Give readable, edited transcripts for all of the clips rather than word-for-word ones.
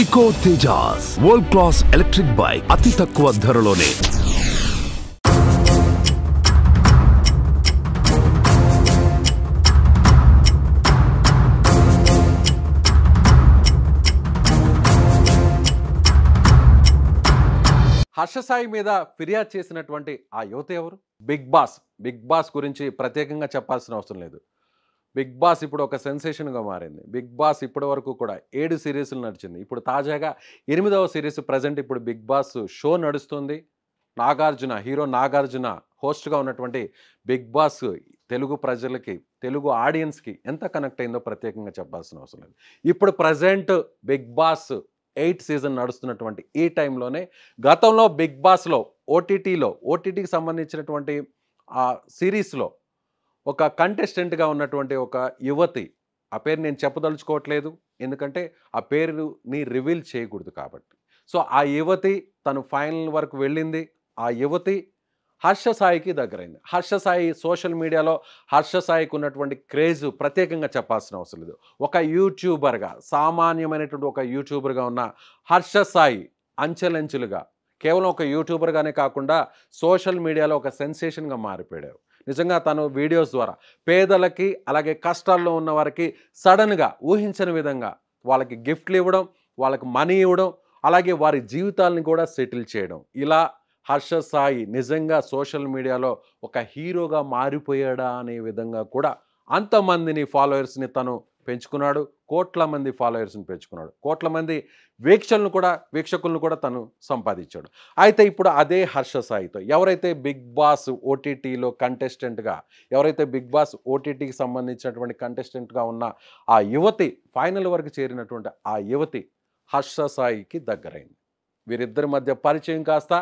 ఇకో Tejas world class electric bike అతి తక్కువ ధరలోనే. హర్ష సాయి మీద ఫిర్యాదు చేసినటువంటి ఆ యువత ఎవరు? బిగ్ బాస్ గురించి ప్రత్యేకంగా చెప్పాల్సిన అవసరం లేదు. బిగ్ బాస్ ఇప్పుడు ఒక సెన్సేషన్గా మారింది. బిగ్ బాస్ ఇప్పటి వరకు కూడా 7 సిరీస్లు నడిచింది. ఇప్పుడు తాజాగా 8వ సిరీస్ ప్రజెంట్ ఇప్పుడు బిగ్ బాస్ షో నడుస్తుంది. హీరో నాగార్జున హోస్ట్గా ఉన్నటువంటి బిగ్ బాస్ తెలుగు ప్రజలకి, తెలుగు ఆడియన్స్కి ఎంత కనెక్ట్ అయిందో ప్రత్యేకంగా చెప్పాల్సిన అవసరం లేదు. ఇప్పుడు ప్రజెంట్ బిగ్ బాస్ 8 సీజన్ నడుస్తున్నటువంటి ఈ టైంలోనే గతంలో బిగ్ బాస్లో ఓటీటీకి సంబంధించినటువంటి ఆ సిరీస్లో ఒక కంటెస్టెంట్గా ఉన్నటువంటి ఒక యువతి, ఆ పేరు నేను చెప్పదలుచుకోవట్లేదు, ఎందుకంటే ఆ పేరుని రివీల్ చేయకూడదు కాబట్టి. సో ఆ యువతి తను ఫైనల్ వరకు వెళ్ళింది. ఆ యువతి హర్ష సాయికి దగ్గరైంది. హర్ష సాయి సోషల్ మీడియాలో హర్ష సాయికి ఉన్నటువంటి క్రేజ్ ప్రత్యేకంగా చెప్పాల్సిన అవసరం లేదు. ఒక యూట్యూబర్గా, సామాన్యమైనటువంటి ఒక యూట్యూబర్గా ఉన్న హర్ష సాయి అంచెలంచెలుగా కేవలం ఒక యూట్యూబర్గానే కాకుండా సోషల్ మీడియాలో ఒక సెన్సేషన్గా మారిపోయాడు. నిజంగా తను వీడియోస్ ద్వారా పేదలకి, అలాగే కష్టాల్లో ఉన్న వారికి సడన్గా ఊహించని విధంగా వాళ్ళకి గిఫ్ట్లు ఇవ్వడం, వాళ్ళకి మనీ ఇవ్వడం, అలాగే వారి జీవితాలను కూడా సెటిల్ చేయడం, ఇలా హర్ష సాయి నిజంగా సోషల్ మీడియాలో ఒక హీరోగా మారిపోయాడా అనే విధంగా కూడా అంతమందిని ఫాలోయర్స్ని తను పెంచుకున్నాడు. కోట్ల మంది ఫాలోయర్స్ని పెంచుకున్నాడు. కోట్ల మంది వీక్షకులను కూడా తను సంపాదించాడు. అయితే ఇప్పుడు అదే హర్ష సాయితో ఎవరైతే బిగ్ బాస్ ఓటీటీకి సంబంధించినటువంటి కంటెస్టెంట్గా ఉన్న ఆ యువతి ఫైనల్ వరకు చేరినటువంటి ఆ యువతి హర్ష సాయికి దగ్గరైంది. వీరిద్దరి మధ్య పరిచయం కాస్త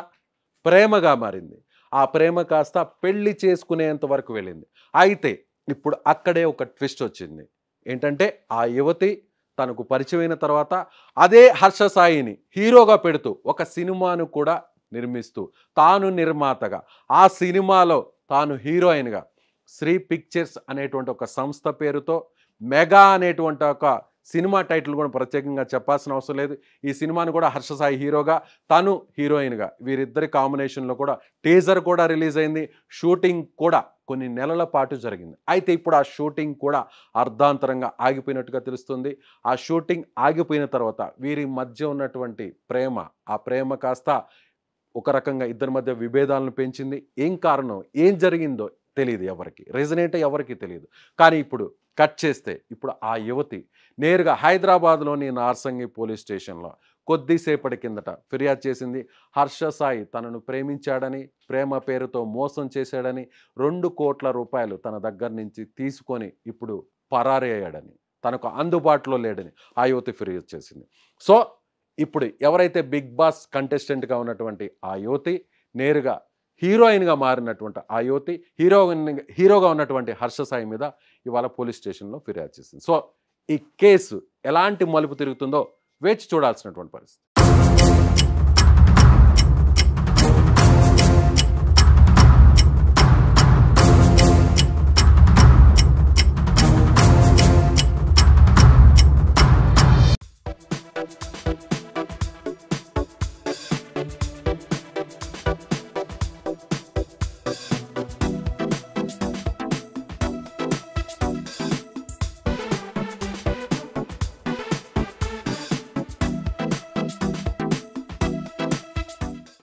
ప్రేమగా మారింది. ఆ ప్రేమ కాస్త పెళ్లి చేసుకునేంత వరకు వెళ్ళింది. అయితే ఇప్పుడు అక్కడే ఒక ట్విస్ట్ వచ్చింది. ఏంటంటే ఆ యువతి తనకు పరిచయమైన తర్వాత అదే హర్ష సాయిని హీరోగా పెడుతూ ఒక సినిమాను కూడా నిర్మిస్తూ, తాను నిర్మాతగా, ఆ సినిమాలో తాను హీరోయిన్గా శ్రీ పిక్చర్స్ అనేటువంటి ఒక సంస్థ పేరుతో మెగా అనేటువంటి ఒక సినిమా టైటిల్ కూడా ప్రత్యేకంగా చెప్పాల్సిన అవసరం లేదు. ఈ సినిమాను కూడా హర్ష సాయి హీరోగా, తను హీరోయిన్గా, వీరిద్దరి కాంబినేషన్లో కూడా టీజర్ కూడా రిలీజ్ అయింది. షూటింగ్ కూడా కొన్ని నెలల పాటు జరిగింది. అయితే ఇప్పుడు ఆ షూటింగ్ కూడా అర్ధాంతరంగా ఆగిపోయినట్టుగా తెలుస్తుంది. ఆ షూటింగ్ ఆగిపోయిన తర్వాత వీరి మధ్య ఉన్నటువంటి ఆ ప్రేమ కాస్త ఒక రకంగా ఇద్దరి మధ్య విభేదాలను పెంచింది. ఏం కారణం, ఏం జరిగిందో తెలియదు, రీజన్ ఏంటో ఎవరికి తెలియదు. కానీ ఇప్పుడు కట్ చేస్తే ఇప్పుడు ఆ యువతి నేరుగా హైదరాబాద్లోని నార్సంగి పోలీస్ స్టేషన్లో కొద్దిసేపటి కిందట ఫిర్యాదు చేసింది. హర్ష సాయి తనను ప్రేమించాడని, ప్రేమ పేరుతో మోసం చేశాడని, 2 కోట్ల రూపాయలు తన దగ్గర నుంచి తీసుకొని ఇప్పుడు పరారీ అయ్యాడని, తనకు అందుబాటులో లేడని ఆ యువతి ఫిర్యాదు చేసింది. సో ఇప్పుడు ఎవరైతే బిగ్ బాస్ కంటెస్టెంట్గా ఉన్నటువంటి ఆ యువతి నేరుగా హీరోయిన్గా మారినటువంటి ఆ యువతి హీరోగా ఉన్నటువంటి హర్ష సాయి మీద ఇవాళ పోలీస్ స్టేషన్లో ఫిర్యాదు చేసింది. సో ఈ కేసు ఎలాంటి మలుపు తిరుగుతుందో వేచి చూడాల్సినటువంటి పరిస్థితి.